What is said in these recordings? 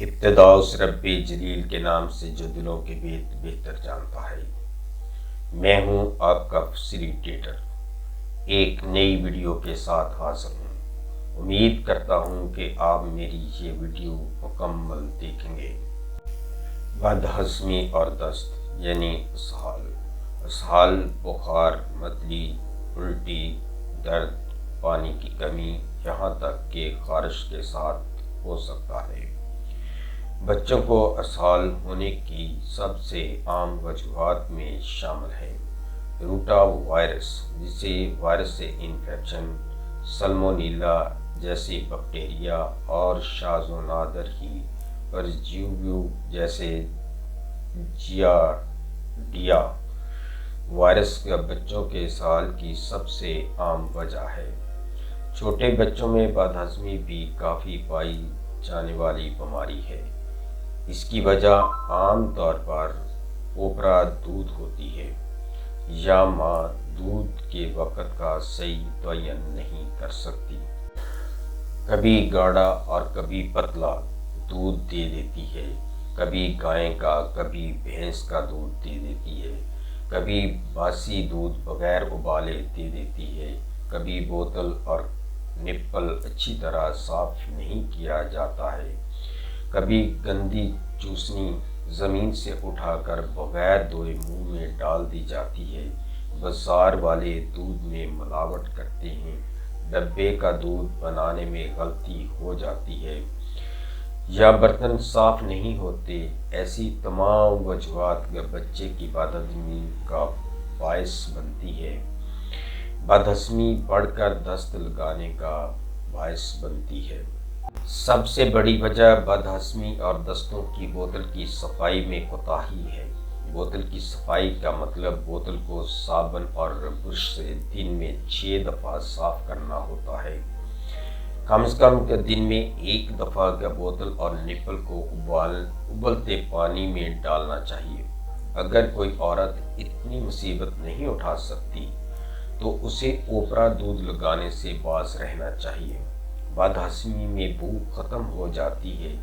ابتدا اس رب جلیل کے نام سے جو دلوں کے بہتر جانتا ہے۔ میں ہوں آپ کا فیسیلیٹیٹر، ایک نئی ویڈیو کے ساتھ حاضر ہوں۔ امید کرتا ہوں کہ آپ میری یہ ویڈیو مکمل دیکھیں گے۔ بدہضمی اور دست یعنی اسہال۔ اسہال بخار، متلی، الٹی، درد، پانی کی کمی، یہاں تک کہ خارش کے ساتھ ہو سکتا ہے۔ بچوں کو اسہال ہونے کی سب سے عام وجوہات میں شامل ہیں روٹا وائرس جسے وائرس سے انفیکشن، سالمونیلا جیسے بیکٹیریا اور شاذ و نادر ہی پرجیویوں جیسے جیارڈیا وائرس کا بچوں کے اسہال کی سب سے عام وجہ ہے۔ چھوٹے بچوں میں بدہضمی بھی کافی پائی جانے والی بیماری ہے۔ اس کی وجہ عام طور پر اوپرا دودھ ہوتی ہے یا ماں دودھ کے وقت کا صحیح تعین نہیں کر سکتی۔ کبھی گاڑھا اور کبھی پتلا دودھ دے دیتی ہے، کبھی گائے کا کبھی بھینس کا دودھ دے دیتی ہے، کبھی باسی دودھ بغیر ابالے دے دیتی ہے، کبھی بوتل اور نپل اچھی طرح صاف نہیں کیا جاتا ہے، کبھی گندی چوسنی زمین سے اٹھا کر بغیر دھوئے منہ میں ڈال دی جاتی ہے۔ بازار والے دودھ میں ملاوٹ کرتے ہیں، ڈبے کا دودھ بنانے میں غلطی ہو جاتی ہے یا برتن صاف نہیں ہوتے۔ ایسی تمام وجوہات بچے کی بدہضمی کا باعث بنتی ہے۔ بدہضمی بڑھ کر دست لگانے کا باعث بنتی ہے۔ سب سے بڑی وجہ بدہضمی اور دستوں کی بوتل کی صفائی میں کوتاہی ہے۔ بوتل کی صفائی کا مطلب بوتل کو صابن اور برش سے دن میں 6 دفعہ صاف کرنا ہوتا ہے۔ کم از کم دن میں 1 دفعہ بوتل اور نپل کو ابلتے پانی میں ڈالنا چاہیے۔ اگر کوئی عورت اتنی مصیبت نہیں اٹھا سکتی تو اسے اوپرا دودھ لگانے سے باز رہنا چاہیے۔ بدہضمی میں بھوک ختم ہو جاتی ہے،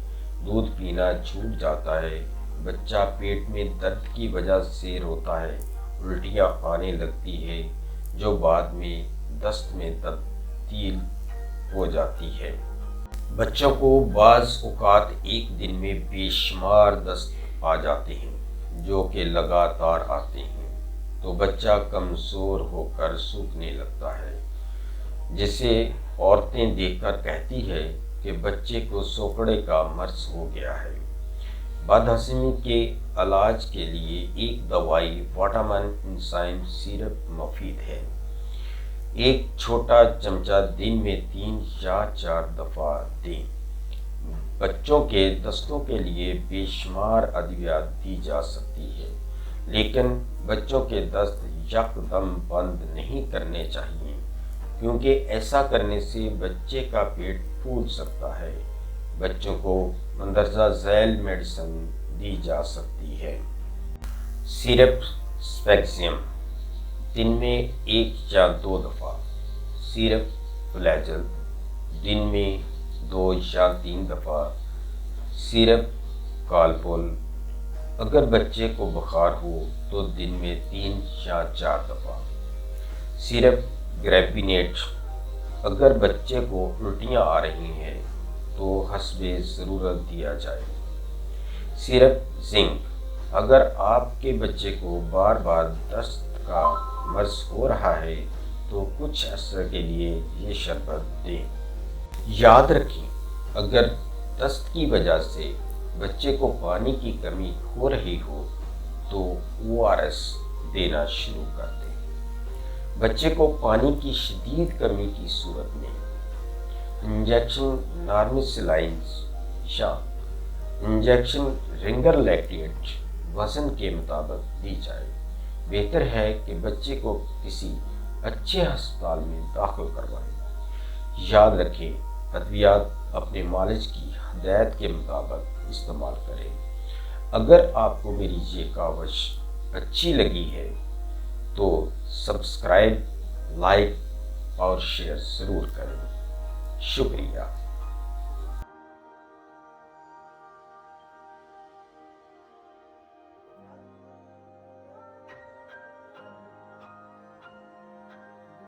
دودھ پینا چھوٹ جاتا ہے، بچہ پیٹ میں درد کی وجہ سے روتا ہے، الٹیاں آنے لگتی ہے جو بعد میں دست میں تبدیل ہو جاتی ہے۔ بچوں کو بعض اوقات ایک دن میں بے شمار دست آ جاتے ہیں جو کہ لگاتار آتے ہیں تو بچہ کمزور ہو کر سوکھنے لگتا ہے، جسے عورتیں دیکھ کر کہتی ہے کہ بچے کو سوکڑے کا مرض ہو گیا ہے۔ بدہضمی کے علاج کے لیے ایک دوائی وٹامن انزائم سیرپ مفید ہے۔ ایک چھوٹا چمچہ دن میں 3 یا 4 دفعہ دیں۔ بچوں کے دستوں کے لیے بے شمار ادویات دی جا سکتی ہے، لیکن بچوں کے دست یکدم بند نہیں کرنے چاہیے کیونکہ ایسا کرنے سے بچے کا پیٹ پھول سکتا ہے۔ بچوں کو مندرجہ ذیل میڈیسن دی جا سکتی ہے۔ سیرپ سپیکزیم دن میں 1 یا 2 دفعہ، سیرپ فلیجل دن میں 2 یا 3 دفعہ، سیرپ کالپول اگر بچے کو بخار ہو تو دن میں 3 یا 4 دفعہ، سیرپ گریپینیٹ اگر بچے کو الٹیاں آ رہی ہیں تو حسب ضرورت دیا جائے، سیرپ زنک اگر آپ کے بچے کو بار بار دست کا مرض ہو رہا ہے تو کچھ عرصے کے لیے یہ شربت دیں۔ یاد رکھیں، اگر دست کی وجہ سے بچے کو پانی کی کمی ہو رہی ہو تو ORS دینا شروع کر دیں۔ بچے کو پانی کی شدید کمی کی صورت میں انجیکشن نارمیسیلائن یا انجیکشن رنگر لیکٹیٹ وزن کے مطابق دی جائے۔ بہتر ہے کہ بچے کو کسی اچھے ہسپتال میں داخل کروائیں۔ یاد رکھیں، ادویات اپنے معالج کی ہدایت کے مطابق استعمال کریں۔ اگر آپ کو میری یہ کاوش اچھی لگی ہے تو سبسکرائب، لائک اور شیئر ضرور کریں۔ شکریہ۔